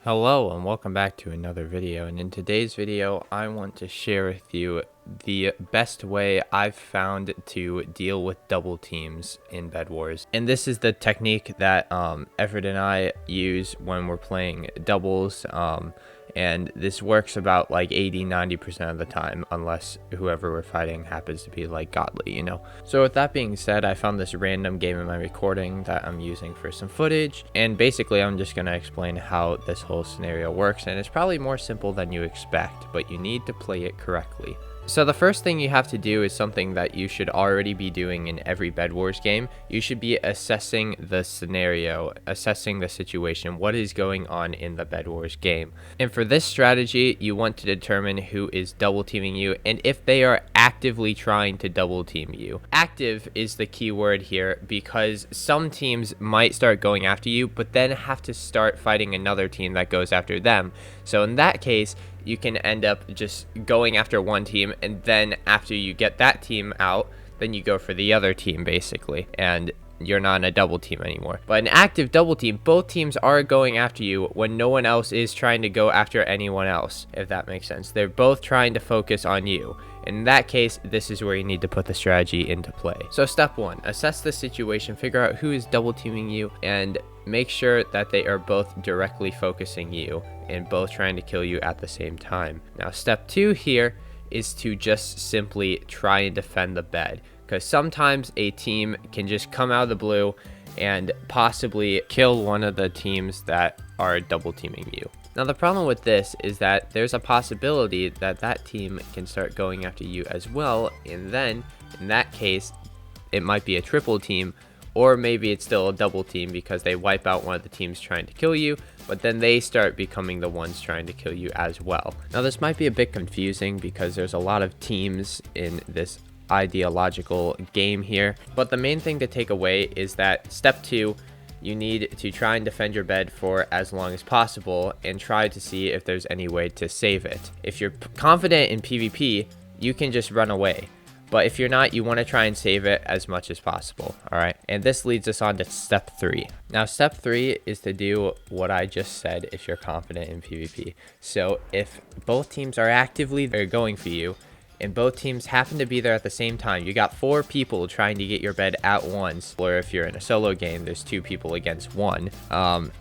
Hello and welcome back to another video, and in today's video I want to share with you the best way I've found to deal with double teams in Bed Wars. And this is the technique that Everett and I use when we're playing doubles, and this works about like 80-90% of the time, unless whoever we're fighting happens to be like godly, you know. So with that being said, I found this random game in my recording that I'm using for some footage, and basically I'm just going to explain how this whole scenario works, and it's probably more simple than you expect, but you need to play it correctly. So the first thing you have to do is something that you should already be doing in every Bed Wars game. You should be assessing the scenario, assessing the situation, what is going on in the Bed Wars game. And for this strategy, you want to determine who is double teaming you and if they are actively trying to double team you. Active is the key word here because some teams might start going after you, but then have to start fighting another team that goes after them. So in that case, you can end up just going after one team, and then after you get that team out, then you go for the other team basically, and you're not in a double team anymore. But an active double team, both teams are going after you when no one else is trying to go after anyone else, if that makes sense. They're both trying to focus on you. In that case, this is where you need to put the strategy into play. So step one, assess the situation, figure out who is double teaming you, and make sure that they are both directly focusing you and both trying to kill you at the same time. Now step two here is to just simply try and defend the bed, because sometimes a team can just come out of the blue and possibly kill one of the teams that are double teaming you. Now the problem with this is that there's a possibility that that team can start going after you as well, and then in that case it might be a triple team, or maybe it's still a double team because they wipe out one of the teams trying to kill you, but then they start becoming the ones trying to kill you as well. Now this might be a bit confusing because there's a lot of teams in this ideological game here, but the main thing to take away is that step two, you need to try and defend your bed for as long as possible and try to see if there's any way to save it. If you're confident in PvP, you can just run away. But if you're not, you want to try and save it as much as possible, all right? And this leads us on to step three. Now, step three is to do what I just said if you're confident in PvP. So if both teams are actively going for you, and both teams happen to be there at the same time, you got 4 people trying to get your bed at once, or if you're in a solo game, there's 2 people against 1,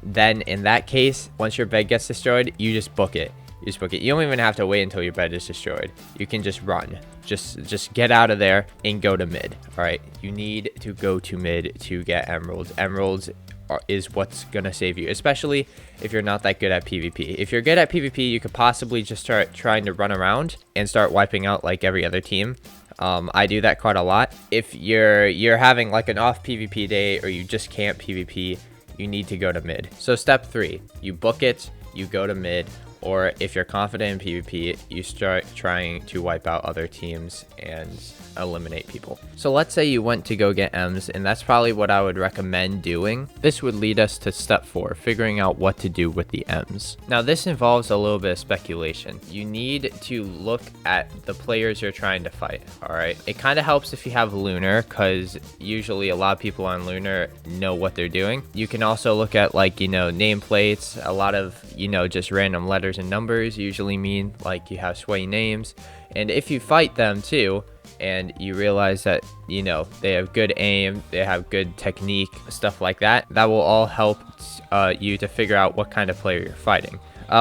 then in that case, once your bed gets destroyed, you just book it. You don't even have to wait until your bed is destroyed. You can just run. Just get out of there and go to mid. All right, you need to go to mid to get emeralds. Emeralds is what's gonna save you, especially if you're not that good at PvP. If you're good at PvP, you could possibly just start trying to run around and start wiping out like every other team. I do that quite a lot. If you're having like an off PvP day, or you just can't PvP, you need to go to mid. So step three, you book it, you go to mid. Or if you're confident in PvP, you start trying to wipe out other teams and eliminate people. So let's say you went to go get M's, and that's probably what I would recommend doing. This would lead us to step 4, figuring out what to do with the M's. Now this involves a little bit of speculation. You need to look at the players you're trying to fight, all right? It kind of helps if you have Lunar, because usually a lot of people on Lunar know what they're doing. You can also look at, like, you know, nameplates. A lot of, you know, just random letters and numbers usually mean like you have sweaty names. And if you fight them too, and you realize that, you know, they have good aim, they have good technique, stuff like that, that will all help you to figure out what kind of player you're fighting.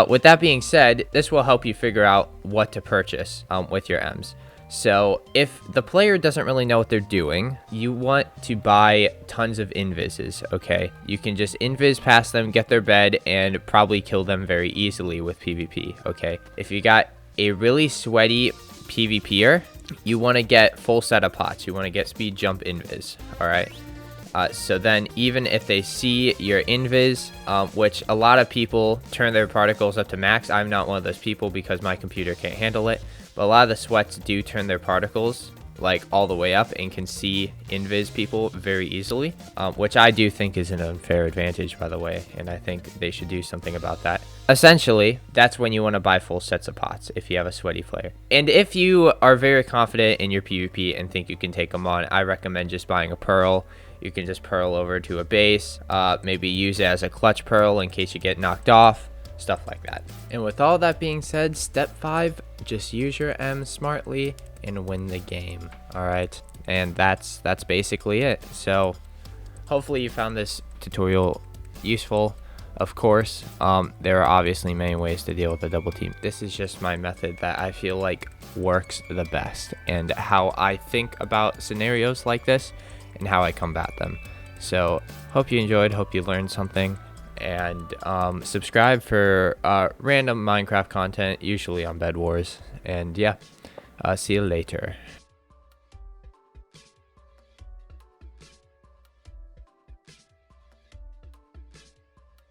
With that being said, this will help you figure out what to purchase with your M's. So if the player doesn't really know what they're doing, you want to buy tons of invises, okay? You can just invis past them, get their bed, and probably kill them very easily with PvP, okay? If you got a really sweaty PvPer, you want to get full set of pots. You want to get speed jump invis, all right? So then even if they see your invis, which a lot of people turn their particles up to max, I'm not one of those people because my computer can't handle it, but a lot of the sweats do turn their particles like all the way up and can see invis people very easily, which I do think is an unfair advantage, by the way, and I think they should do something about that. Essentially, that's when you want to buy full sets of pots if you have a sweaty player. And if you are very confident in your PvP and think you can take them on, I recommend just buying a pearl. You can just pearl over to a base, maybe use it as a clutch pearl in case you get knocked off. stuff like that. And with all that being said, step 5, just use your M smartly and win the game. All right, and that's basically it. So hopefully you found this tutorial useful. Of course, there are obviously many ways to deal with a double team. This is just my method that I feel like works the best, and how I think about scenarios like this and how I combat them. So hope you enjoyed, hope you learned something, and subscribe for random Minecraft content, usually on Bed Wars. And yeah, see you later.